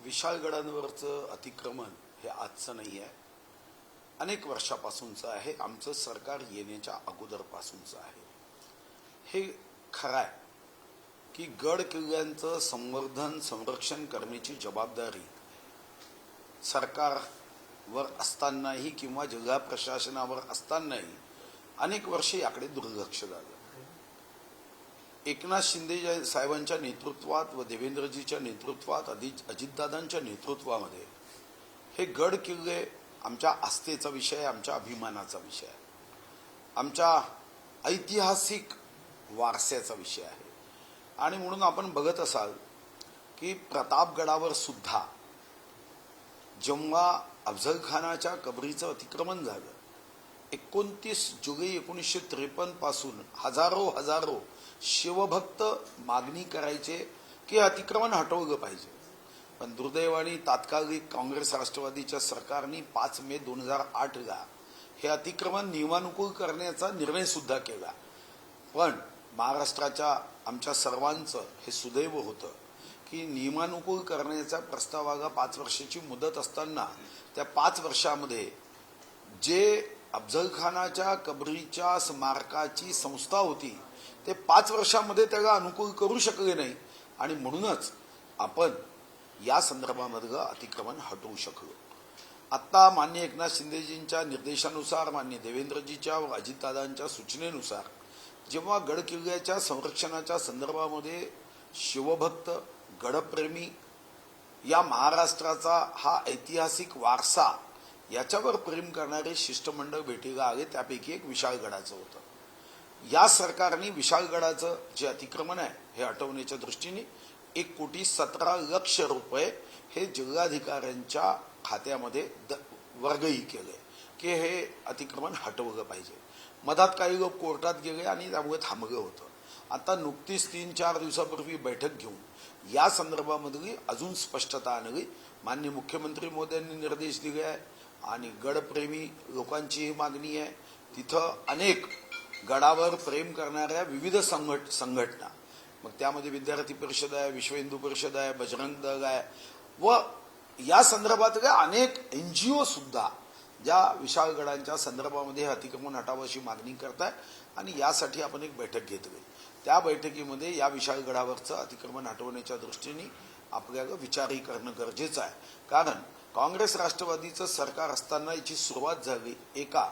विशाळगडांवरचं अतिक्रमण हे आजचं नाही आहे, अनेक वर्षापासूनचं आहे. आमचं सरकार येण्याच्या अगोदरपासूनचं आहे. हे खरं आहे की गड किल्ल्यांचं संवर्धन संरक्षण करण्याची जबाबदारी सरकारवर असतानाही किंवा जिल्हा प्रशासनावर असतानाही अनेक वर्ष याकडे दुर्लक्ष झालं. एकनाथ शिंदे साहेबांच्या नेतृत्वात व देवेंद्रजीच्या नेतृत्वात अजितदादांच्या नेतृत्वामध्ये हे गड किल्ले आमच्या आस्थेचा विषय, आमच्या अभिमानाचा विषय आहे, आमच्या ऐतिहासिक वारशाचा विषय आहे. आणि म्हणून आपण बघत असाल की प्रतापगडावर सुद्धा जेव्हा अफजल खानाच्या कबरीचं अतिक्रमण झालं, 29 जुलै 1953 पासून हजारो शिवभक्त मागणी करायचे की अतिक्रमण हटवलं पाहिजे. पण दुर्दैवाने तात्कालिक काँग्रेस राष्ट्रवादीच्या सरकारने 5 मे 2008ला हे अतिक्रमण नियमानुकूल करण्याचा निर्णय सुद्धा केला. पण महाराष्ट्राच्या आमच्या सर्वांचं हे सुदैव होतं की नियमानुकूल करण्याच्या प्रस्तावाला 5 वर्षाची मुदत असताना त्या 5 वर्षामध्ये जे अफजल खानाच्या कबरीच्या स्मारकाची संस्था होती ते 5 वर्षामध्ये त्याला अनुकूल करू शकले नाही. आणि म्हणूनच आपण या संदर्भामधलं अतिक्रमण हटवू शकलो. आता माननीय एकनाथ शिंदेजींच्या निर्देशानुसार, माननीय देवेंद्रजीच्या व अजितदादांच्या सूचनेनुसार जेव्हा गड किल्ल्याच्या संरक्षणाच्या संदर्भामध्ये शिवभक्त, गडप्रेमी, या महाराष्ट्राचा हा ऐतिहासिक वारसा याच्यावर प्रेम करणारे शिष्टमंडळ भेटीला आले, त्यापैकी एक विशाळगडाचं होतं. या सरकारने विशाळगडाचं जे अतिक्रमण आहे हे हटवण्याच्या दृष्टीने 1,17,00,000 रुपये हे जिल्हाधिकाऱ्यांच्या खात्यामध्ये वर्गही केले की हे अतिक्रमण हटवलं पाहिजे. मधात काही लोक कोर्टात गेले आणि त्यामुळे थांबलं होतं. आता नुकतीच 3-4 दिवसापूर्वी बैठक घेऊन या संदर्भामधली अजून स्पष्टता आणली. माननीय मुख्यमंत्री मोदयांनी निर्देश दिले आहे आणि गडप्रेमी लोकांची ही मागणी आहे. तिथं अनेक गडावर प्रेम करणाऱ्या विविध संघटना, मग त्यामध्ये विद्यार्थी परिषद आहे, विश्व हिंदू परिषद आहे, बजरंग दल आहे व या संदर्भातल्या अनेक NGO सुद्धा ज्या विशाळगडांच्या संदर्भामध्ये हे अतिक्रमण हटावं अशी मागणी करताय. आणि यासाठी आपण एक बैठक घेतली. त्या बैठकीमध्ये या विशाळगडावरचं अतिक्रमण हटवण्याच्या दृष्टीने आपल्याला विचारही करणं गरजेचं आहे. कारण काँग्रेस राष्ट्रवादीचं सरकार असताना याची सुरुवात झाली. एका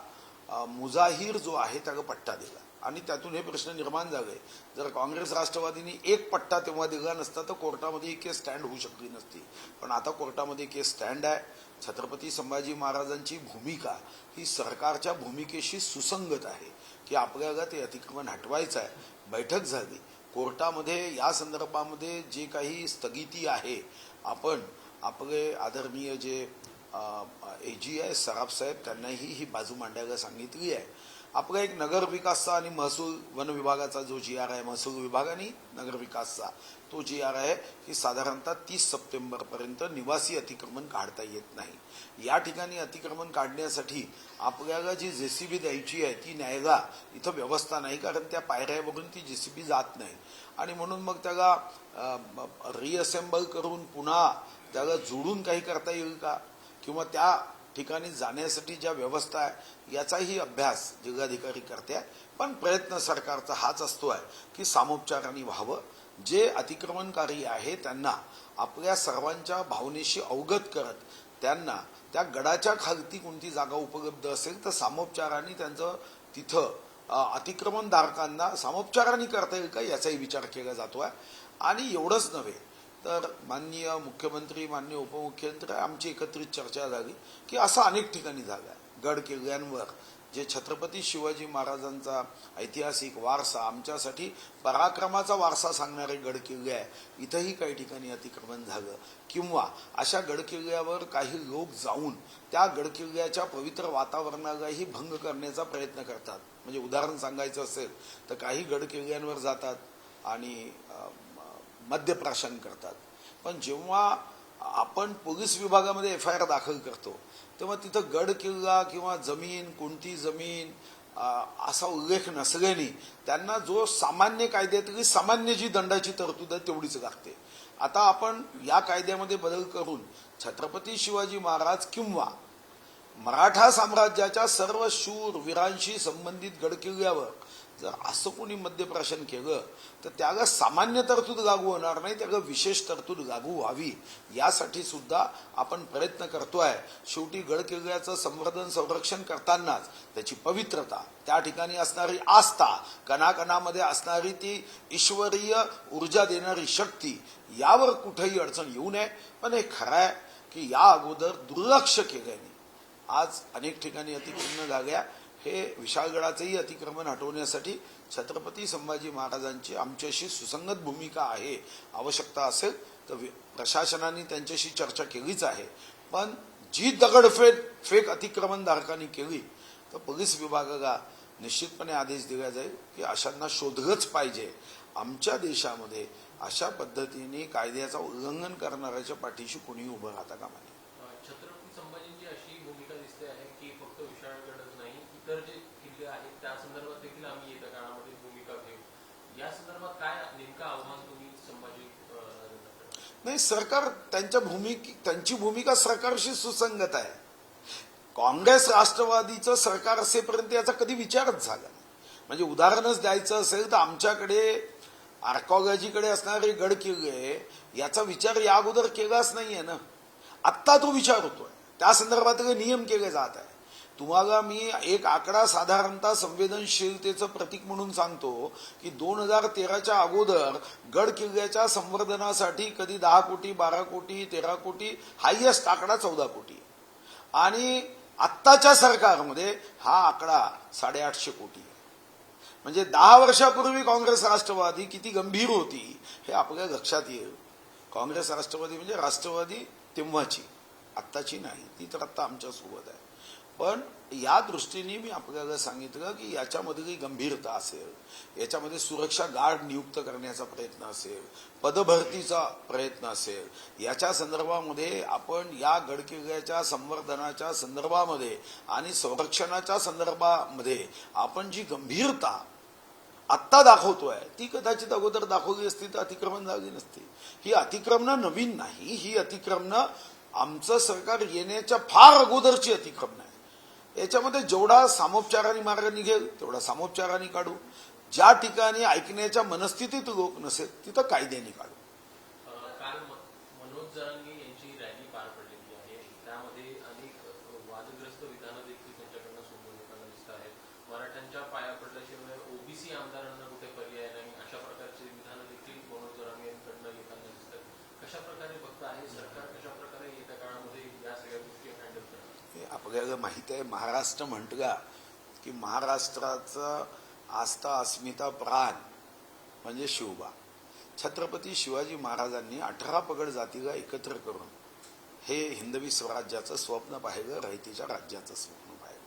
मुजाहीर जो आहे त्याला पट्टा दिला आणि त्यातून हे प्रश्न निर्माण झाले, जर काँग्रेस राष्ट्रवादीने एक पट्टा तेव्हा दिला नसता तर कोर्टामध्ये ही केस स्टँड होऊ शकली नसती. पण आता कोर्टामध्ये केस स्टँड आहे. छत्रपती संभाजी महाराजांची भूमिका ही सरकारच्या भूमिकेशी सुसंगत आहे की आपल्याला ते अतिक्रमण हटवायचं आहे. बैठक झाली कोर्टामध्ये. या संदर्भामध्ये जे काही स्थगिती आहे, आपण आपले आदरणीय जे AG आहे सराफ साहेब त्यांनाही ही बाजू मांडायला सांगितली आहे. आपला एक नगर विकासचा आणि महसूल वन विभागाचा जो GR आहे, महसूल विभाग आणि नगर विकासचा तो GR आहे की साधारणतः 30 सप्टेंबरपर्यंत निवासी अतिक्रमण काढता येत नाही. या ठिकाणी अतिक्रमण काढण्यासाठी आपल्याला जी JCB द्यायची आहे ती न्यायला इथं व्यवस्था नाही, कारण त्या पायऱ्यावरून ती JCB जात नाही. आणि म्हणून मग त्याला रिअसेंबल करून पुन्हा त्याला जोडून काही करता येईल का, किंवा त्या ठिकाणी जाण्यासाठी ज्या व्यवस्था आहे याचाही अभ्यास जिल्हाधिकारी करते. पण प्रयत्न सरकारचा हाच असतो आहे की सामोपचाराने व्हावं. जे अतिक्रमणकारी आहे त्यांना आपल्या सर्वांच्या भावनेशी अवगत करत त्यांना त्या गडाच्या खालती कोणती जागा उपलब्ध असेल तर सामोपचाराने त्यांचं तिथं अतिक्रमणधारकांना सामोपचाराने करता येईल का याचाही विचार केला जातो आहे. आणि एवढंच नव्हे तर माननीय मुख्यमंत्री, माननीय उपमुख्यमंत्री आमची एकत्रित चर्चा झाली की असं अनेक ठिकाणी झालं आहे. गड किल्ल्यांवर जे छत्रपती शिवाजी महाराजांचा ऐतिहासिक वारसा, आमच्यासाठी पराक्रमाचा वारसा सांगणारे गड किल्ले आहे, इथंही काही ठिकाणी अतिक्रमण झालं. किंवा अशा गड किल्ल्यावर काही लोक जाऊन त्या गड किल्ल्याच्या पवित्र वातावरणालाही भंग करण्याचा प्रयत्न करतात. म्हणजे उदाहरण सांगायचं असेल तर काही गड किल्ल्यांवर जातात आणि मद्यप्राशन करतात. पण जेव्हा आपण पोलीस विभागामध्ये FIR दाखल करतो तेव्हा तिथं गड किल्ला किंवा जमीन, कोणती जमीन असा उल्लेख नसल्याने त्यांना जो सामान्य कायद्यातली सामान्य जी दंडाची तरतूद आहे तेवढीच लागते. आता आपण या कायद्यामध्ये बदल करून छत्रपती शिवाजी महाराज किंवा मराठा साम्राज्याच्या सर्व शूर वीरांशी संबंधित गडकिल्ल्यावर जर असं कोणी मद्यप्राशन केलं तर त्याला सामान्य तरतूद लागू होणार नाही, त्याला विशेष तरतूद लागू व्हावी यासाठी सुद्धा आपण प्रयत्न करतोय. शेवटी गडकिल्ल्याचं संवर्धन संरक्षण करतानाच त्याची पवित्रता, त्या ठिकाणी असणारी आस्था, कणाकणामध्ये असणारी ती ईश्वरीय ऊर्जा देणारी शक्ती, यावर कुठेही अडचण येऊ नये. पण हे खरं आहे की या अगोदर दुर्लक्ष केल्याने आज अनेक ठिकाणी अतिक्रमण झाल्या. हे विशाळगडाचेही अतिक्रमण हटवण्यासाठी छत्रपती संभाजी महाराजांची आमच्याशी सुसंगत भूमिका आहे. आवश्यकता असेल तर प्रशासनाने त्यांच्याशी चर्चा केलीच आहे. पण जी दगडफेक अतिक्रमणधारकांनी केली तर पोलीस विभागाला निश्चितपणे आदेश दिला जाईल की अशांना शोधलंच पाहिजे. आमच्या देशामध्ये अशा पद्धतीने कायद्याचं उल्लंघन करणाऱ्याच्या पाठीशी कोणी उभं राहता कामा नये. छत्रपती संभाजींची अशी भूमिका दिसते आहे की फक्त विशाळगडच नाही, इतर जे किल्ले आहेत त्या संदर्भात देखील आम्ही येत्या काळामध्ये भूमिका घेऊ. या संदर्भात काय नेमकं आव्हान तुम्ही संभाजी नाही, सरकार त्यांची भूमिका सरकारशी सुसंगत आहे. काँग्रेस राष्ट्रवादीचं सरकार असेपर्यंत याचा कधी विचारच झाला नाही. म्हणजे उदाहरणच द्यायचं असेल तर आमच्याकडे आर्कॉलॉजीकडे असणारे गड किल्ले याचा विचार या अगोदर केलाच नाहीये ना. आत्ता तो विचार होतोय, त्या संदर्भात नियम केले जात आहे. तुम्हाला मी एक आकडा साधारणतः संवेदनशीलतेचं प्रतीक म्हणून सांगतो की 2013च्या अगोदर गड किल्ल्याच्या संवर्धनासाठी कधी 10 कोटी, 12 कोटी, 13 कोटी, हायएस्ट आकडा 14 कोटी, आणि आत्ताच्या सरकारमध्ये हा आकडा 850 कोटी आहे. म्हणजे 10 वर्षापूर्वी काँग्रेस राष्ट्रवादी किती गंभीर होती हे आपल्या लक्षात येईल. काँग्रेस राष्ट्रवादी म्हणजे राष्ट्रवादी तेव्हाची, आत्ताची नाही, ती तर आत्ता आमच्या सोबत आहे. पण या दृष्टीने मी आपल्याला सांगितलं की याच्यामध्ये गंभीरता असेल, याच्यामध्ये सुरक्षा गार्ड नियुक्त करण्याचा प्रयत्न असेल, पदभरतीचा प्रयत्न असेल, याच्या संदर्भामध्ये आपण या गडकिल्ल्याच्या संवर्धनाच्या संदर्भामध्ये आणि संरक्षणाच्या संदर्भामध्ये आपण जी गंभीरता आत्ता दाखवतोय ती कदाचित अगोदर दाखवली असती तर अतिक्रमण झाली नसती. ही अतिक्रमणं नवीन नाही, ही अतिक्रमणं आमचं सरकार येण्याच्या फार अगोदरची अतिक्रमण आहे. याच्यामध्ये जेवढा सामोपचाराने मार्ग निघेल तेवढा सामोपचाराने काढू. ज्या ठिकाणी ऐकण्याच्या मनस्थितीत लोक नसेल तिथं कायद्याने काढू. काल मनोज जरांगे यांची रॅली पार पडलेली आहे, त्यामध्ये अनेक वादग्रस्त विधानं देखील त्यांच्याकडनं समोर येताना दिसत आहेत. मराठ्यांच्या पाया पडल्याशिवाय ओबीसी आमदारांना कुठे पर्याय नाही, अशा प्रकारचे विधानं देखील मनोज जरांगे यांकडनं येताना दिसतात. कशा प्रकारे बघता आहे सरकार, कशा प्रकारे येत्या काळामध्ये या सगळ्या गोष्टी हँडल करणार? आपल्याला माहित आहे, महाराष्ट्र म्हटला की महाराष्ट्राचं आस्था, अस्मिता, प्राण म्हणजे शिवबा. छत्रपती शिवाजी महाराजांनी 18 पगड जातीला एकत्र करून हे हिंदवी स्वराज्याचं स्वप्न पाहिलं, रयतेच्या राज्याचं स्वप्न पाहिलं.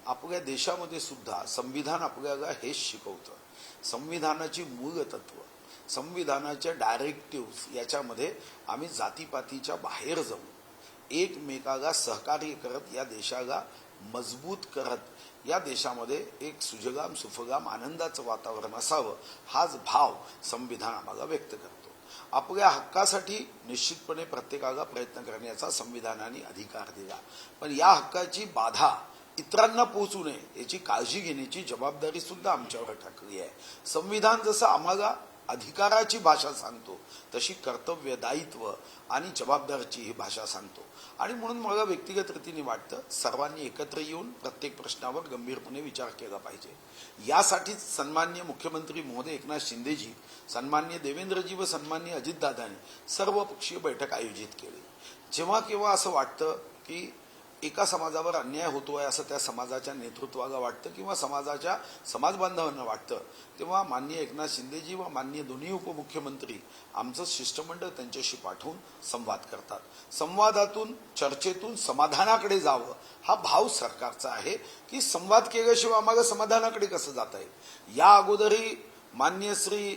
आपल्या देशामध्ये सुद्धा संविधान आपल्याला हेच शिकवतं. संविधानाची मूळ तत्व, संविधानाच्या डायरेक्टिव्ह याच्यामध्ये आम्ही जातीपातीच्या बाहेर जाऊ, एकमेकाला सहकार्य करत या देशाला मजबूत करत या देशामध्ये एक सुजलाम सुफलाम आनंदाचं वातावरण असावं, हाच भाव संविधान आम्हाला व्यक्त करतो. आपल्या हक्कासाठी निश्चितपणे प्रत्येकाला प्रयत्न करण्याचा संविधानाने अधिकार दिला, पण या हक्काची बाधा इतरांना पोहोचू नये याची काळजी घेण्याची जबाबदारी सुद्धा आमच्यावर टाकली आहे. संविधान जसं आम्हाला अधिकाराची भाषा सांगतो तशी कर्तव्य, दायित्व आणि जबाबदारीची ही भाषा सांगतो. आणि म्हणून मला व्यक्तिगत रीतीने वाटतं सर्वांनी एकत्र येऊन प्रत्येक प्रश्नावर गंभीरपणे विचार केला पाहिजे. यासाठीच सन्माननीय मुख्यमंत्री महोदय एकनाथ शिंदेजी, सन्माननीय देवेंद्रजी व सन्माननीय अजितदादांनी सर्वपक्षीय बैठक आयोजित केली. जेव्हा केव्हा असं वाटतं की एका समाजावर अन्याय होतोय असं त्या समाजाच्या नेतृत्वाला वाटतं किंवा समाजाच्या समाजबांधवांना वाटतं, तेव्हा माननीय एकनाथ शिंदेजी व माननीय दोन्ही उपमुख्यमंत्री आमचं शिष्टमंडळ त्यांच्याशी पाठवून संवाद करतात. संवादातून, चर्चेतून समाधानाकडे जावं हा भाव सरकारचा आहे की संवाद केल्याशिवाय आम्हाला समाधानाकडे कसं जाता येईल. या अगोदरही माननीय श्री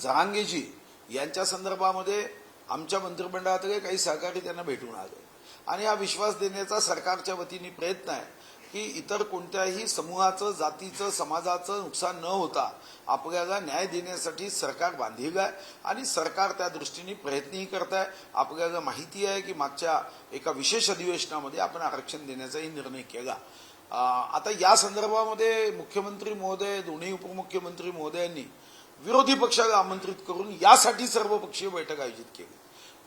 जरांगेजी यांच्या संदर्भामध्ये आमच्या मंत्रिमंडळातले काही सहकारी त्यांना भेटून आले आणि हा विश्वास देण्याचा सरकारच्या वतीने प्रयत्न आहे. की इतर कोणत्याही समूहाचं, जातीचं, समाजाचं नुकसान न होता आपल्याला न्याय देण्यासाठी सरकार बांधील आहे आणि सरकार त्या दृष्टीने प्रयत्नही करत आहे. आपल्याला माहिती आहे की मागच्या एका विशेष अधिवेशनामध्ये आपण आरक्षण देण्याचाही निर्णय केला. आता या संदर्भामध्ये मुख्यमंत्री महोदय, दोन्ही उपमुख्यमंत्री महोदयांनी विरोधी पक्षाला आमंत्रित करून यासाठी सर्वपक्षीय बैठक आयोजित केली.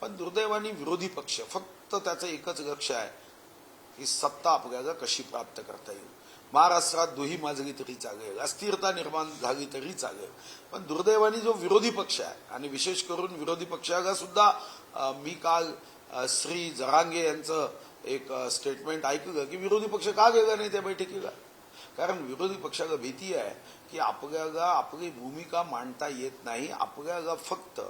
पण दुर्दैवाने विरोधी पक्ष फक्त त्याचं एकच लक्ष आहे की सत्ता आपल्याला कशी प्राप्त करता येईल. महाराष्ट्रात दुही माजली तरी चालेल, अस्थिरता निर्माण झाली तरी चालेल, पण दुर्दैवाने जो विरोधी पक्ष आहे आणि विशेष करून विरोधी पक्षाला सुद्धा मी काल श्री जरांगे यांचं एक स्टेटमेंट ऐकलं की विरोधी पक्ष का गेला नाही त्या बैठकीला. कारण विरोधी पक्षाला भीती आहे की आपल्याला आपली भूमिका मांडता येत नाही, आपल्याला फक्त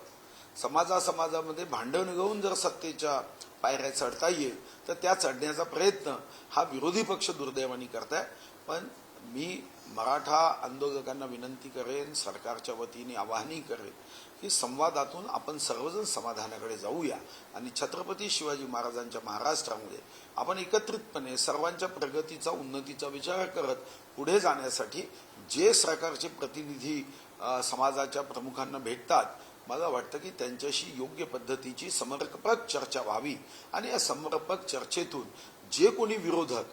समाजामध्ये भांडण घेऊन जर सत्तेच्या पायऱ्या चढता येईल तर त्या चढण्याचा प्रयत्न हा विरोधी पक्ष दुर्दैवाने करताय. पण मी मराठा आंदोलकांना विनंती करेन, सरकारच्या वतीने आवाहनही करेन की संवादातून आपण सर्वजण समाधानाकडे जाऊया आणि छत्रपती शिवाजी महाराजांच्या महाराष्ट्रामध्ये आपण एकत्रितपणे सर्वांच्या प्रगतीचा, उन्नतीचा विचार करत पुढे जाण्यासाठी जे सरकारचे प्रतिनिधी समाजाच्या प्रमुखांना भेटतात, मला वाटतं की त्यांच्याशी योग्य पद्धतीची समर्पक चर्चा व्हावी आणि या समर्पक चर्चेतून जे कोणी विरोधक,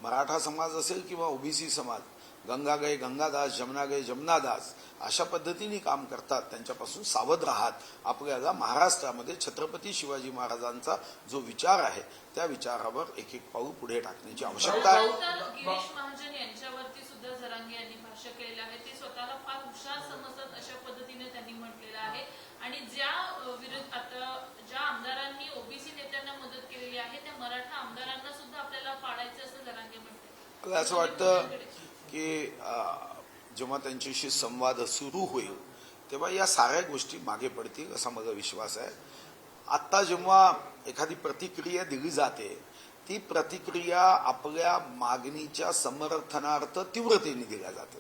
मराठा समाज असेल किंवा ओबीसी समाज, गंगा गए गंगादास, जमुना गए जमुनादास अशा पद्धतीने काम करतात, त्यांच्यापासून सावध राहत आपल्याला महाराष्ट्रामध्ये छत्रपती शिवाजी महाराजांचा जो विचार आहे त्या विचारावर एक एक पाऊल पुढे टाकण्याची आवश्यकता आहे. गिरीश महाजन यांच्यावरती सुद्धा जरांगे यांनी भाष्य केलेलं आहे. ते स्वतःला फार हुशार समजतात अशा पद्धतीने त्यांनी म्हटलेलं आहे. आणि ज्या आमदारांनी ओबीसी नेत्यांना मदत केलेली आहे त्या मराठा आमदारांना सुद्धा आपल्याला पाडायचं असं जरांगे म्हणतात. मला असं वाटतं की जेव्हा त्यांच्याशी संवाद सुरू होईल तेव्हा या साऱ्या गोष्टी मागे पडतील असा माझा विश्वास आहे. आत्ता जेव्हा एखादी प्रतिक्रिया दिली जाते ती प्रतिक्रिया आपल्या मागणीच्या समर्थनार्थ तीव्रतेने दिल्या जाते,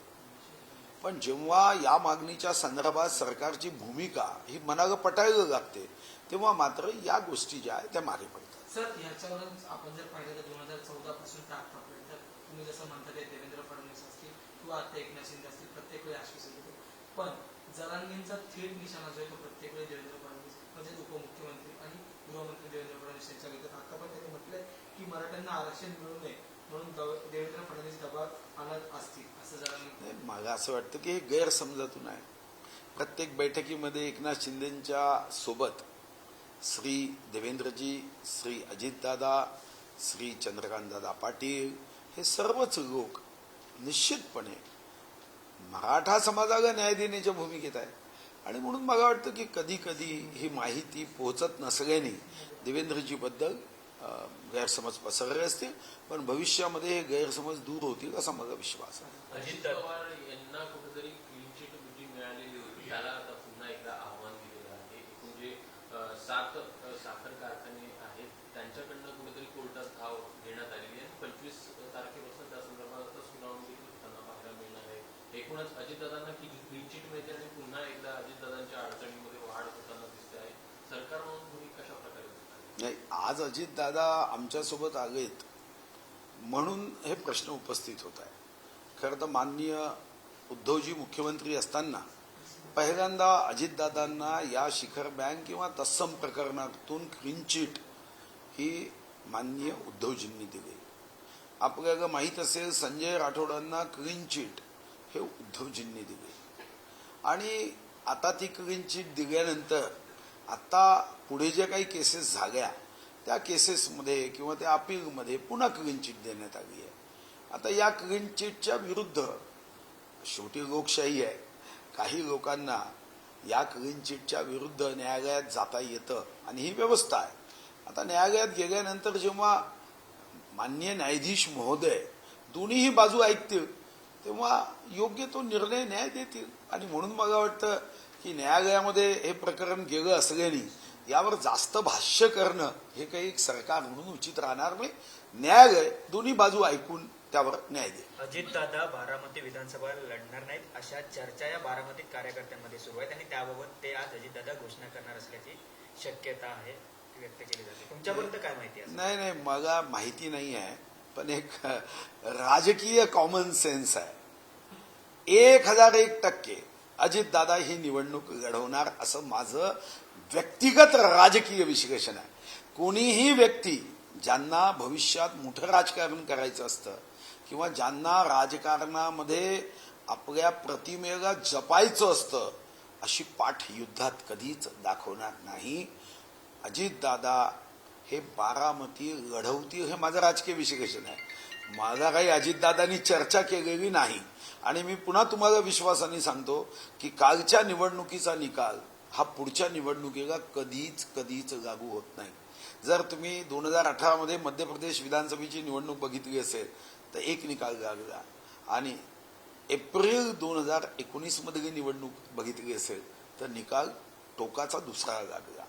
पण जेव्हा या मागणीच्या संदर्भात सरकारची भूमिका ही मनाला पटायला लागते तेव्हा मात्र या गोष्टी ज्या आहेत त्या मागे पडतात. सर, ह्याच्यावरच आपण जर पाहिलं तर 2014 पासून तर आतापर्यंत तुम्ही जसं म्हणता ते देवेंद्र फडणवीस असतील किंवा आता एकनाथ शिंदे असतील, प्रत्येक वेळी आश्वासन देतो, पण जरांगेंचा थेट निशाणा जो आहे तो प्रत्येक वेळी देवेंद्र फडणवीस म्हणजे उपमुख्यमंत्री आणि गृहमंत्री देवेंद्र फडणवीस यांच्या घेतात. आता पण त्यांनी म्हटलंय की मराठ्यांना आरक्षण मिळू नये म्हणून देवेंद्र फडणवीस दबाव आणत असतील असं जरांगे. मला असं वाटतं की हे गैरसमजातून आहे. प्रत्येक बैठकीमध्ये एकनाथ शिंदेच्या सोबत श्री देवेंद्रजी, श्री अजितदादा, श्री चंद्रकांतदादा पाटील हे सर्वच लोक निश्चितपणे मराठा समाजाला न्याय देण्याच्या भूमिकेत आहे. आणि म्हणून मला वाटतं की कधी कधी ही माहिती पोहोचत नसल्याने देवेंद्रजी बद्दल गैरसमज पसरले असतील, पण भविष्यामध्ये हे गैरसमज दूर होतील असा माझा विश्वास आहे. अजित पवार यांना कुठेतरी क्लीन चिट मिळालेली होती, त्याला आता पुन्हा एकदा आव्हान दिलेलं आहे. एकूण जे 7 साखर कारखाने आहेत त्यांच्याकडनं कुठेतरी कोर्टात धाव घेण्यात आलेली आहे. 25 तारखेपासून त्या संदर्भात सुनावणी देखील त्यांना पाहायला मिळणार आहे. एकूणच अजितदादांना क्लीन चिट मिळते आणि पुन्हा एकदा अजितदादांच्या अडचणीमध्ये वाढ होताना दिसते आहे. सरकार म्हणून तुम्ही कशा प्रकारे नाही, आज अजितदादा आमच्यासोबत आलेत म्हणून हे प्रश्न उपस्थित होत आहे. खरं तर माननीय उद्धवजी मुख्यमंत्री असताना पहिल्यांदा अजितदादांना या शिखर बँक किंवा तत्सम प्रकरणातून क्लीन चिट ही माननीय उद्धवजींनी दिली. आपल्याला माहीत असेल संजय राठोडांना क्लीन चिट हे उद्धवजींनी दिली आणि आता ती क्लीन चिट दिल्यानंतर आता पुढे ज्या काही केसेस झाल्या त्या केसेसमध्ये किंवा त्या अपीलमध्ये पुन्हा क्लीन चिट देण्यात आली आहे. आता या क्लीन चिटच्या विरुद्ध शेवटी लोकशाही आहे, काही लोकांना या क्लीन चिटच्या विरुद्ध न्यायालयात जाता येतं आणि ही व्यवस्था आहे. आता न्यायालयात गेल्यानंतर जेव्हा माननीय न्यायाधीश महोदय दोन्हीही बाजू ऐकतील तेव्हा योग्य तो निर्णय न्याय देतील. आणि म्हणून मला वाटतं की न्यायालयामध्ये हे प्रकरण गेलं असल्याने यावर जास्त भाष्य करणं हे काही सरकार म्हणून उचित राहणार नाही. न्यायालय दोन्ही बाजू ऐकून त्यावर न्याय देईल. अजितदादा बारामती विधानसभा लढणार नाहीत अशा चर्चा या बारामती कार्यकर्त्यांमध्ये सुरू आहेत आणि त्याबाबत ते आज अजितदादा घोषणा करणार असल्याची शक्यता आहे व्यक्त केली जाते. तुमच्यापर्यंत काय माहिती आहे? नाही, मला माहिती नाही आहे. पण एक राजकीय कॉमन सेन्स आहे. 1001% अजितदादा ही निवडणूक लढवणार असं माझं व्यक्तिगत राजकीय विश्लेषण आहे. कोणीही व्यक्ती ज्यांना भविष्यात मोठं राजकारण करायचं असतं किंवा ज्यांना राजकारणामध्ये आपल्या प्रतिमेला जपायचं असतं अशी पाठ युद्धात कधीच दाखवणार नाही. अजितदादा हे बारामती लढवतील हे माझं राजकीय विश्लेषण आहे. माझा काही अजितदादांनी चर्चा केलेली नाही आणि मी पुन्हा तुम्हाला विश्वासाने सांगतो की कालच्या निवडणुकीचा निकाल हा पुढच्या निवडणुकीला कधीच लागू होत नाही. जर तुम्ही 2018 मध्ये मध्य प्रदेश विधानसभेची निवडणूक बघितली असेल तर एक निकाल लागला आणि एप्रिल 2019 मधली निवडणूक बघितली असेल तर निकाल टोकाचा दुसरा लागला.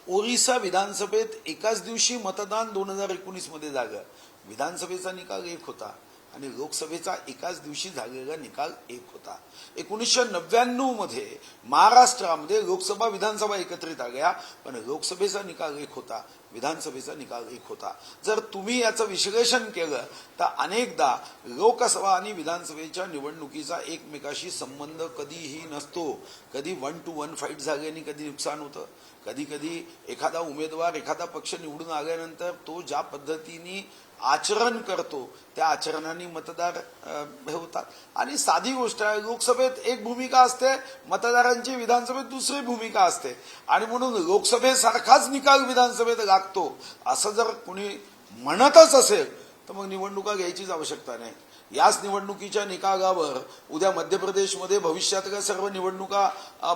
ओरिसा विधानसभेत एकाच दिवशी मतदान 2019 मध्ये झालं. विधानसभेचा निकाल एक होता आणि लोकसभेचा एकाच दिवशी झालेला निकाल एक होता. 1999 मध्ये महाराष्ट्रामध्ये लोकसभा विधानसभा एकत्रित आल्या पण लोकसभेचा निकाल एक होता, विधानसभेचा निकाल एक होता. जर तुम्ही याचं विश्लेषण केलं तर अनेकदा लोकसभा आणि विधानसभेच्या निवडणुकीचा एकमेकाशी संबंध कधीही नसतो. कधी 1 to 1 फाईट झाल्याने कधी नुकसान होतं, कधी कधी एखादा उमेदवार एखादा पक्ष निवडून आल्यानंतर तो ज्या पद्धतीने आचरण करतो त्या आचरणाने मतदार हे होतात. आणि साधी गोष्ट आहे, लोकसभेत एक भूमिका असते, मतदारांची विधानसभेत दुसरी भूमिका असते आणि म्हणून लोकसभेसारखाच निकाल विधानसभेत लागतो असं जर कुणी म्हणतच असेल तर मग निवडणुका घ्यायचीच आवश्यकता नाही. याच निवडणुकीच्या निकालावर उद्या मध्य प्रदेशमध्ये भविष्यातल्या सर्व निवडणुका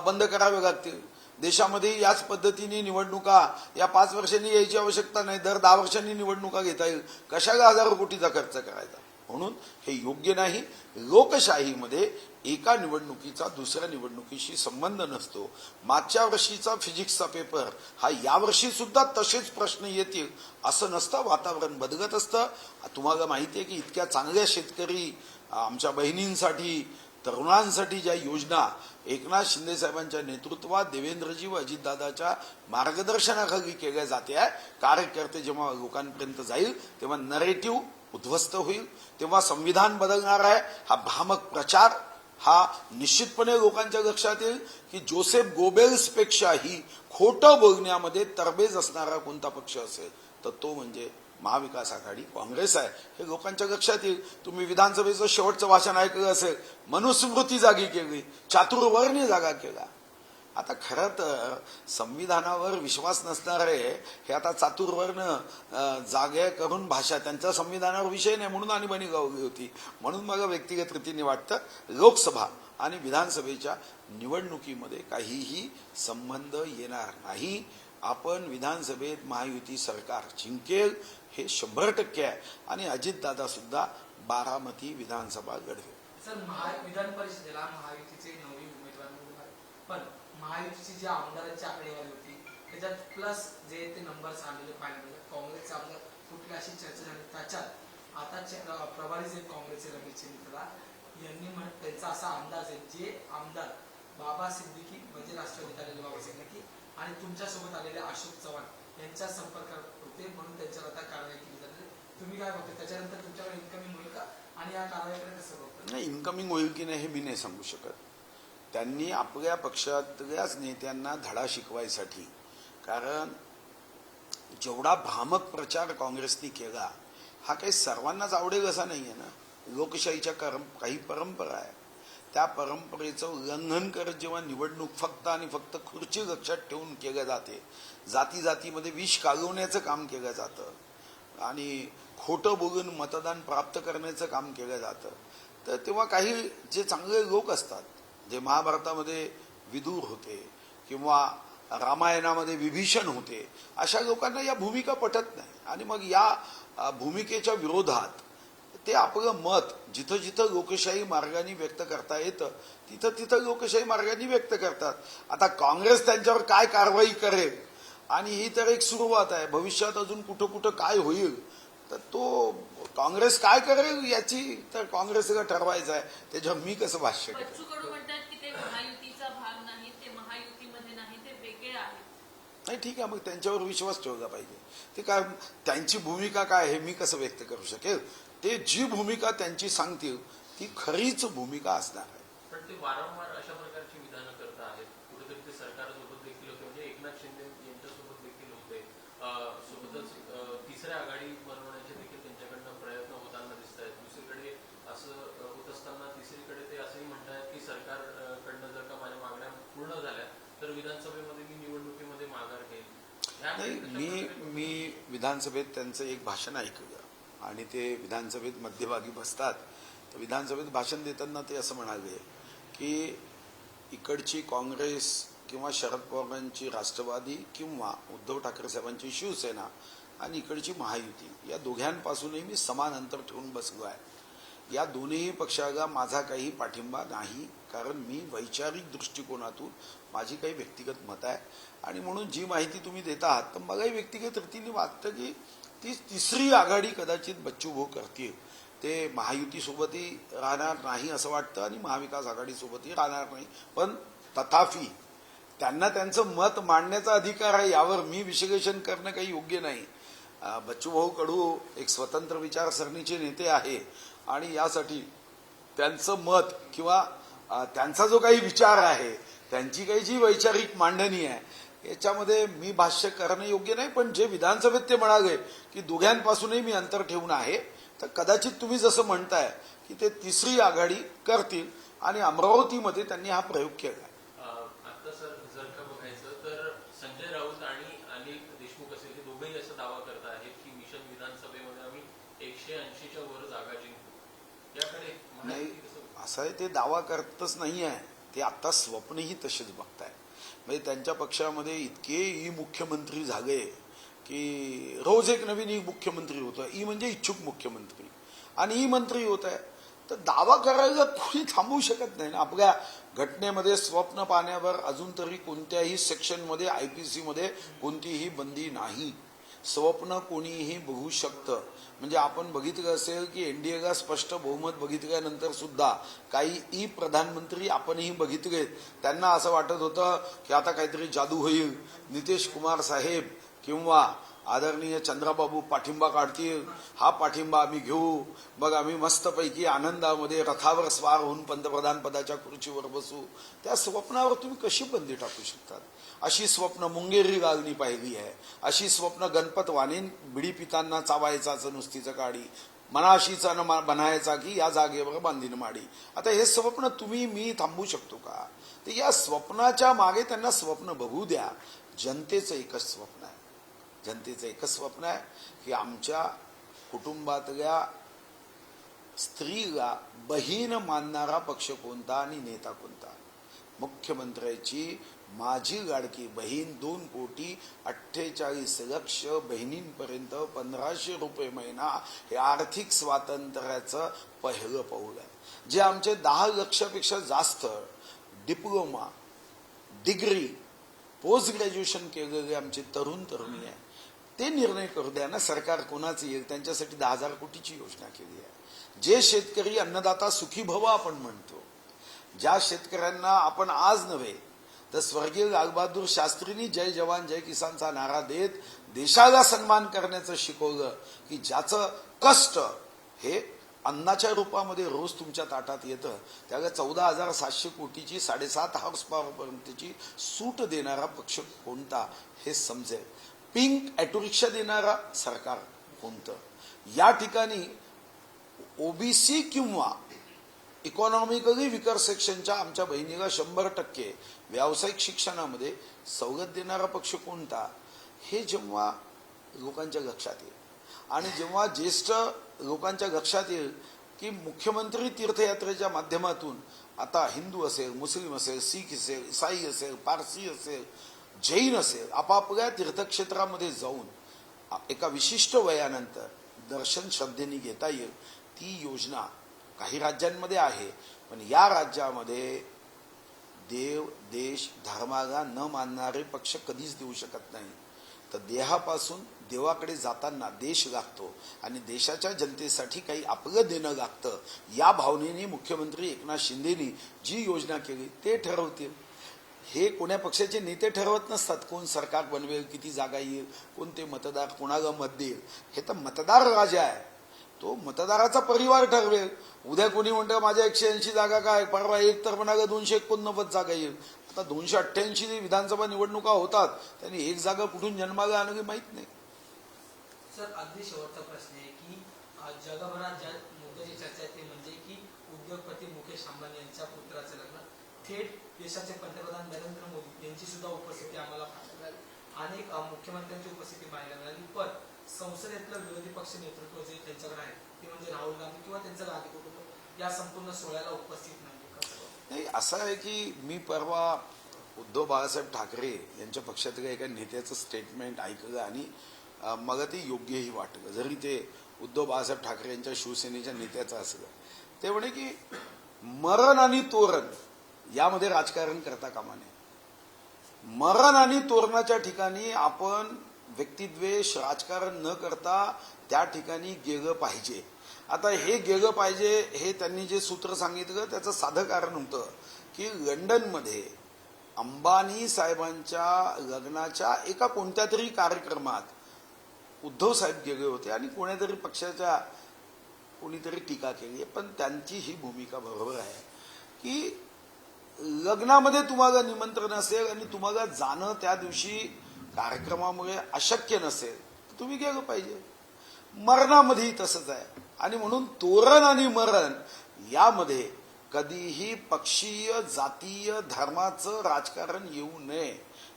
बंद कराव्या लागतील. देशामध्ये याच पद्धतीने निवडणुका या 5 वर्षांनी यायची आवश्यकता नाही, दर 10 वर्षांनी निवडणुका घेता येईल. कशाला हजारो कोटीचा खर्च करायचा? म्हणून हे योग्य नाही. लोकशाहीमध्ये एका निवडणुकीचा दुसऱ्या निवडणुकीशी संबंध नसतो. मागच्या वर्षीचा फिजिक्सचा पेपर हा यावर्षी सुद्धा तसेच प्रश्न येतील असं नसतं. वातावरण बदलत असतं. तुम्हाला माहिती आहे की इतक्या चांगल्या शेतकरी आमच्या बहिणींसाठी तरुणांसाठी ज्या योजना एकनाथ शिंदे साहेबांच्या नेतृत्वात देवेंद्रजी व अजितदादाच्या मार्गदर्शनाखाली केल्या जाते आहे. कार्यकर्ते जेव्हा लोकांपर्यंत जाईल तेव्हा नरेटिव्ह उद्ध्वस्त होईल, तेव्हा संविधान बदलणार आहे. हा भ्रामक प्रचार हा निश्चितपणे लोकांच्या लक्षात येईल की जोसेफ गोबेल्सपेक्षाही खोटं बोलण्यामध्ये तरबेज असणारा कोणता पक्ष असेल तर तो म्हणजे महाविकास आघाडी काँग्रेस आहे. हे लोकांच्या लक्षात येईल. तुम्ही विधानसभेचं शेवटचं भाषण ऐकलं असेल, मनुस्मृती जागी केली, चातुर्वर्ण्य जागा केला. आता खरं तर संविधानावर विश्वास नसणारे हे आता चातुर्वर्ण जागे करून भाषा त्यांचा संविधानावर विषय नाही म्हणून आणीबाणी गावली होती. म्हणून मला व्यक्तिगत रीतीने वाटतं लोकसभा आणि विधानसभेच्या निवडणुकीमध्ये काहीही संबंध येणार नाही. आपण विधानसभेत महायुती सरकार जिंकेल हे 100% आहे आणि अजितदादा सुद्धा बारामती विधानसभा लढवेल. सर, विधान परिषदेला महायुतीचे 9 उमेदवार निवडून आले, पण महायुतीची जी आमदारांची आकडेवारी होती त्याच्यात प्लस जे ते नंबर्स आलेले पाहिजे मिळाले. काँग्रेसचे आमदार कुठली अशी चर्चा झाली त्याच्यात आता प्रभारी जे काँग्रेसचे रमेश चंद्रला यांनी त्यांचा असा अंदाज आहे जे आमदार बाबा सिद्दीकी म्हणजे राष्ट्रवादीत आलेले बाबा सिद्दीकी आणि तुमच्यासोबत आलेले अशोक चव्हाण यांच्या संपर्कात होते म्हणून त्यांच्यावर आता कारवाई केली जाते. तुम्ही काय बघता त्याच्यानंतर तुमच्याकडे इन्कमिंग होईल का आणि या कारवाईकडे कसं बघता? नाही, इन्कमिंग होईल की नाही हे मी नाही सांगू शकत. त्यांनी आपल्या पक्षातल्याच नेत्यांना धडा शिकवायसाठी, कारण जेवढा भ्रामक प्रचार काँग्रेसने केला हा काही सर्वांनाच आवडेल असा नाहीये ना. लोकशाहीच्या काही परंपरा आहे, त्या परंपरेचं उल्लंघन करत जेव्हा निवडणूक फक्त आणि फक्त खुर्ची लक्षात ठेवून केल्या जाते, जाती जातीमध्ये विष कालवण्याचं काम केलं जातं आणि खोटं बोलून मतदान प्राप्त करण्याचं काम केलं जातं, तर तेव्हा काही जे चांगले लोक असतात, जे महाभारतामध्ये विदूर होते किंवा रामायणामध्ये विभीषण होते, अशा लोकांना या भूमिका पटत नाही आणि मग या भूमिकेच्या विरोधात ते आपलं मत जिथं जिथं लोकशाही मार्गाने व्यक्त करता येतं तिथं तिथं लोकशाही मार्गाने व्यक्त करतात. आता काँग्रेस त्यांच्यावर काय कारवाई करेल आणि ही तर एक सुरुवात आहे. भविष्यात अजून कुठं कुठं काय होईल तर तो काँग्रेस काय करेल याची तर काँग्रेसला ठरवायचं आहे. त्याच्यावर मी कसं भाष्य करेन? म्हणतात की ते महायुतीचा भाग नाही, ते महायुतीमध्ये नाही, ते वेगळे आहेत. नाही ठीक आहे, मग त्यांच्यावर विश्वास ठेवला पाहिजे. ते काय त्यांची भूमिका काय हे मी कसं व्यक्त करू शकेल. ते जी भूमिका त्यांची सांगतील ती खरीच भूमिका असणार आहे. पण ते वारंवार अशा प्रकारची विधानं करत आहेत. कुठेतरी ते सरकारसोबत देखील होते, म्हणजे एकनाथ शिंदे यांच्यासोबत देखील होते. सोबतच तिसऱ्या आघाडी बनवण्याचे देखील त्यांच्याकडनं प्रयत्न होताना दिसत आहेत. दुसरीकडे असं होत असताना तिसरीकडे ते असंही म्हणतात की सरकारकडनं जर का माझ्या मागण्या पूर्ण झाल्या तर विधानसभेमध्ये मी निवडणुकीमध्ये माघार घेईल. नाही, मी विधानसभेत त्यांचं एक भाषण ऐकलं आणि ते विधानसभेत मध्यभागी बसतात. तर विधानसभेत भाषण देताना ते असं म्हणाले की इकडची काँग्रेस किंवा शरद पवारांची राष्ट्रवादी किंवा उद्धव ठाकरे साहेबांची शिवसेना आणि इकडची महायुती या दोघांपासूनही मी समान अंतर ठेवून बसलो आहे. या दोन्ही पक्षाला माझा काही पाठिंबा नाही, कारण मी वैचारिक दृष्टिकोनातून माझी काही व्यक्तिगत मत आहे आणि म्हणून जी माहिती तुम्ही देत आहात तर मलाही व्यक्तिगत रीतीने वाटतं की ती तिसरी आघाडी कदाचित बच्चू भाऊ करतील. ते महायुतीसोबतही राहणार नाही असं वाटतं आणि महाविकास आघाडीसोबतही राहणार नाही. पण तथापि त्यांना त्यांचं मत मांडण्याचा अधिकार आहे, यावर मी विश्लेषण करणं काही योग्य नाही. बच्चूभाऊ कडू एक स्वतंत्र विचारसरणीचे नेते आहे आणि यासाठी त्यांचं मत किंवा त्यांचा जो काही विचार आहे, त्यांची काही जी वैचारिक मांडणी आहे याच्यामध्ये मी भाष्य करणं योग्य नाही. पण जे विधानसभेत ते म्हणाले की दोघांपासूनही मी अंतर ठेवून आहे, तर कदाचित तुम्ही जसं म्हणताय की ते तिसरी आघाडी करतील आणि अमरावतीमध्ये त्यांनी हा प्रयोग केला. आता सर जर का बघायचं तर संजय राऊत आणि अनिल देशमुख असेल हे दोघेही असा दावा करत आहेत की मिशन विधानसभेमध्ये आम्ही 180च्या वर जागा जिंकू. याकडे नाही, असं आहे, ते दावा करतच नाही आहे, ते आता स्वप्नही तसेच बघताय. म्हणजे त्यांच्या पक्षामध्ये इतके ई मुख्यमंत्री झाले की रोज एक नवीन ई मुख्यमंत्री होतं. ई म्हणजे इच्छुक मुख्यमंत्री आणि ई मंत्री होत आहे. तर दावा करायला कोणी थांबवू शकत नाही ना. आपल्या घटनेमध्ये स्वप्न पाहण्यावर अजून तरी कोणत्याही सेक्शनमध्ये IPC मध्ये कोणतीही बंदी नाही. स्वप्न कोणीही बघू शकतं. म्हणजे आपण बघितलं असेल की एनडीएला स्पष्ट बहुमत बघितल्यानंतर सुद्धा काही ई प्रधानमंत्री आपणही बघितलेत. त्यांना असं वाटत होतं की आता काहीतरी जादू होईल, नितीश कुमार साहेब किंवा आदरणीय चंद्राबाबू पाठिंबा काढतील, हा पाठिंबा आम्ही घेऊ, मग आम्ही मस्तपैकी आनंदामध्ये रथावर स्वार होऊन पंतप्रधान पदाच्या खुर्चीवर बसू. त्या स्वप्नावर तुम्ही कशी बंदी टाकू शकतात? अशी स्वप्न मुंगेरी गावनी पाहिली आहे, अशी स्वप्न गणपत वाणीन बिडी पितांना चावायचाच नुसतीचं काढी, मनाशीचा न बनायचा की या जागेवर बांधीन माडी. आता हे स्वप्न तुम्ही मी थांबवू शकतो का? तर या स्वप्नाच्या मागे त्यांना स्वप्न बघू द्या. जनतेचं एकच स्वप्न आहे, जनतेचं एकच स्वप्न आहे की आमच्या कुटुंबातल्या स्त्रीला बहीण मानणारा पक्ष कोणता आणि नेता कोणता. मुख्यमंत्र्याची माझी लाडकी बहीण 2,48,00,000 बहिणींपर्यंत 1,500 रुपये महिना हे आर्थिक स्वातंत्र्याचं पहिलं पाऊल आहे. जे आमचे 10 लक्षापेक्षा जास्त डिप्लोमा, डिग्री, पोस्ट ग्रॅज्युएशन केलेले आमचे तरुण तरुणी आहे, ते निर्णय करू द्या ना सरकार कोणाचं येईल. त्यांच्यासाठी 10,000 कोटीची योजना केली आहे. जे शेतकरी अन्नदाता सुखी भव आपण म्हणतो, ज्या शेतकऱ्यांना आपण आज नव्हे तर स्वर्गीय लालबहादूर शास्त्रींनी जय जवान जय किसानचा नारा देत देशाला सन्मान करण्याचं शिकवलं की ज्याचं कष्ट हे अन्नाच्या रूपामध्ये रोज तुमच्या ताटात येतं, त्याला 14,700 कोटीची 7.5 हॉर्स पॉवर पर्यंतची सूट देणारा पक्ष कोणता हे समजेल. पिंक ऑटो रिक्षा देणारा सरकार कोणतं. या ठिकाणी ओबीसी किंवा इकॉनॉमिकली विकर सेक्शनच्या आमच्या बहिणीला 100% व्यावसायिक शिक्षणामध्ये सवलत देणारा पक्ष कोणता हे जेव्हा लोकांच्या लक्षात येईल आणि जेव्हा ज्येष्ठ लोकांच्या लक्षात येईल की मुख्यमंत्री तीर्थयात्रेच्या माध्यमातून आता हिंदू असेल, मुस्लिम असेल, शीख असेल, इसाई असेल, पारसी असेल, जैन असेल, आपापल्या तीर्थक्षेत्रामध्ये जाऊन एका विशिष्ट वयानंतर दर्शन श्रद्धेने घेता येईल. ती योजना काही राज्यांमध्ये आहे, पण या राज्यामध्ये देव, देश, धर्माला न मानणारे पक्ष कधीच देऊ शकत नाही. तर देहापासून देवाकडे जाताना देश लागतो आणि देशाच्या जनतेसाठी काही आपलं देणं लागतं. या भावनेने मुख्यमंत्री एकनाथ शिंदेनी जी योजना केली ते ठरवतील. हे कोण्या पक्षाचे नेते ठरवत नसतात. कोण सरकार बनवेल, किती जागा येईल, कोणते मतदार कोणाला मत देईल, हे तर मतदार राजा आहे. तो मतदाराचा परिवार ठरवेल. उद्या कोणी म्हणतं माझ्या 180 जागा काय, परवा एक तर म्हणाला 289 जागा येईल. आता 288 विधानसभा निवडणुका होतात, त्यांनी एक जागा कुठून जन्माला आणली माहीत नाही. सर अगदी शेवटचा प्रश्न आहे की जगभरात ज्या मुद्द्याची चर्चा आहे ते म्हणजे की उद्योगपती मुकेश अंबानी यांच्या पुत्राचं लग्न थेट देशाचे पंतप्रधान नरेंद्र मोदी यांची सुद्धा उपस्थिती आम्हाला पाहायला मिळाली. अनेक मुख्यमंत्र्यांची उपस्थिती पाहायला मिळाली. पण संसदेतलं विरोधी पक्ष नेतृत्व जे त्यांच्याकडे आहे ते म्हणजे राहुल गांधी किंवा त्यांचं गांधी कुटुंब या संपूर्ण सोहळ्याला उपस्थित नाही. असं आहे की मी परवा उद्धव बाळासाहेब ठाकरे यांच्या पक्षातल्या एका नेत्याचं स्टेटमेंट ऐकलं आणि मला ते योग्यही वाटलं, जरी ते उद्धव बाळासाहेब ठाकरे यांच्या शिवसेनेच्या नेत्याचं असलं. ते म्हणे की मरण आणि तोरण यामध्ये राजकारण करता कामा नये. मरण आणि तोरणाच्या ठिकाणी आपण व्यक्तिद्वेष राजकारण न करता त्या ठिकाणी गेलं पाहिजे. आता हे गेलं पाहिजे हे त्यांनी जे सूत्र सांगितलं त्याचं साधं कारण होतं की लंडनमध्ये अंबानी साहेबांच्या लग्नाच्या एका कोणत्या तरी कार्यक्रमात उद्धव साहेब गेले होते आणि कोणत्यातरी पक्षाच्या कोणीतरी टीका केली. पण त्यांची ही भूमिका बरोबर आहे की लग्नामध्ये तुम्हाला निमंत्रण असेल आणि तुम्हाला जाणं त्या दिवशी कार्यक्रमामुळे अशक्य नसेल तर तुम्ही गेलं पाहिजे. मरणामध्येही तसंच आहे. आणि म्हणून तोरण आणि मरण यामध्ये कधीही पक्षीय जातीय धर्माचं राजकारण येऊ नये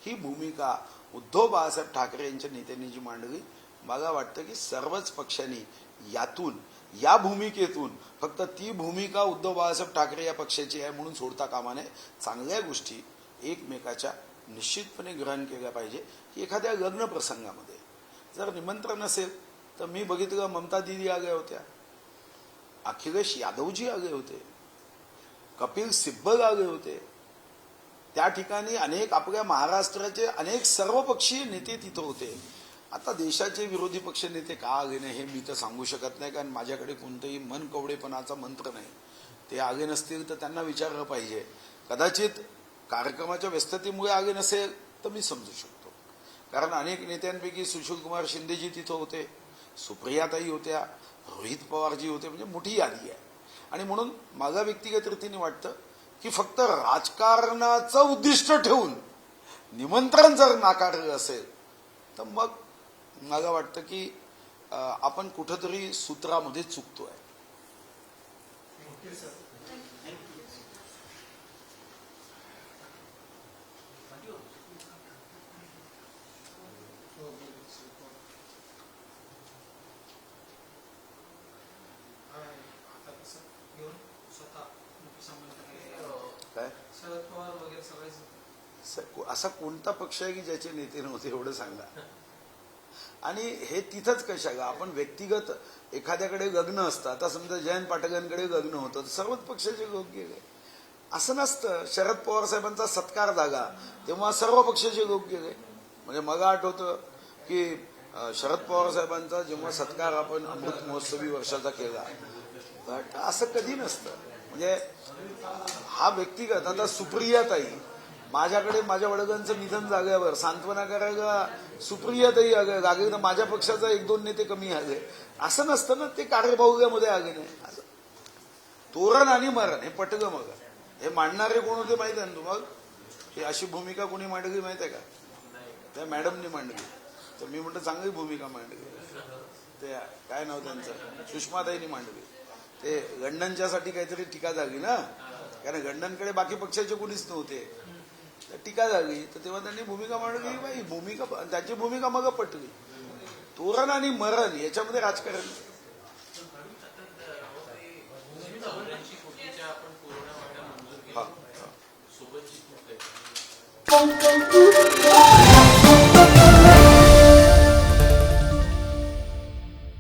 ही भूमिका उद्धव बाळासाहेब ठाकरे यांच्या नेत्यांनी जी मांडली. मला वाटतं की सर्वच पक्षांनी यातून या भूमिकेतून फक्त ती भूमिका उद्धव बाळासाहेब ठाकरे या पक्षाची आहे म्हणून सोडता कामा नये. चांगल्या गोष्टी एकमेकाच्या निश्चितपणे ग्रहण केल्या पाहिजे. की एखाद्या लग्न प्रसंगामध्ये जर निमंत्रण असेल तर मी बघितलं ममता दिदी आल्या होत्या, अखिलेश यादवजी आले होते, कपिल सिब्बल आले होते. त्या ठिकाणी अनेक आपल्या महाराष्ट्राचे अनेक सर्वपक्षीय नेते तिथं होते. आता देशाचे विरोधी पक्ष नेते का आले नाही हे मी तर सांगू शकत नाही, कारण माझ्याकडे कोणतंही मनकवडेपणाचा मंत्र नाही. ते आले नसतील तर त्यांना विचारलं पाहिजे. कदाचित कार्यक्रमाच्या व्यस्ततेमुळे आले नसेल तर मी समजू शकतो, कारण अनेक नेत्यांपैकी सुशीलकुमार शिंदेजी तिथं होते, सुप्रियाताई होत्या, रोहित पवारजी होते, म्हणजे मोठी यादी आहे. आणि म्हणून माझ्या व्यक्तिगत रीतीने वाटतं की फक्त राजकारणाचं उद्दिष्ट ठेवून निमंत्रण जर नाकारलं असेल तर मग मला वाटतं की आपण कुठंतरी सूत्रामध्ये चुकतोय. काय शरद पवार वगैरे सगळेच असा कोणता पक्ष आहे की ज्याचे नेते नव्हते एवढं सांगा. आणि हे तिथंच कशाला आपण व्यक्तिगत एखाद्याकडे लग्न असतं. आता समजा जयंत पाटलांकडे लग्न होतं तर सर्वच पक्षाचे लोक गेले असं नसतं. शरद पवार साहेबांचा सत्कार झाला तेव्हा सर्व पक्षाचे लोक गेले. म्हणजे मला आठवतं की शरद पवार साहेबांचा जेव्हा सत्कार आपण अमृत महोत्सवी वर्षाचा केला बट असं कधी नसतं. म्हणजे हा व्यक्तिगत. आता सुप्रियाताई माझ्याकडे माझ्या वडिलांचं निधन झाल्यावर सांत्वना करायला सुप्रियाताई लागले तर माझ्या पक्षाचा 1-2 नेते कमी आले असं नसतं ना. ते कार्यभाऊमध्ये आले नाही. असं तोरण आणि मरण हे पटलं. मग हे मांडणारे कोण होते माहित आहे ना तुम्हाला? ही अशी भूमिका कोणी मांडली माहित आहे का? त्या मॅडमनी मांडली. तर मी म्हणतो चांगली भूमिका मांडली. ते काय नाव त्यांचं, सुषमाताईंनी मांडली. ते लंडनच्यासाठी काहीतरी टीका झाली ना, कारण लंडनकडे बाकी पक्षाचे कोणीच नव्हते. टीका झाली तर तेव्हा त्यांनी भूमिका मांडली. बाई भूमिका त्याची भूमिका मग पटली. तोरण आणि मरण याच्यामध्ये राजकारण सोबत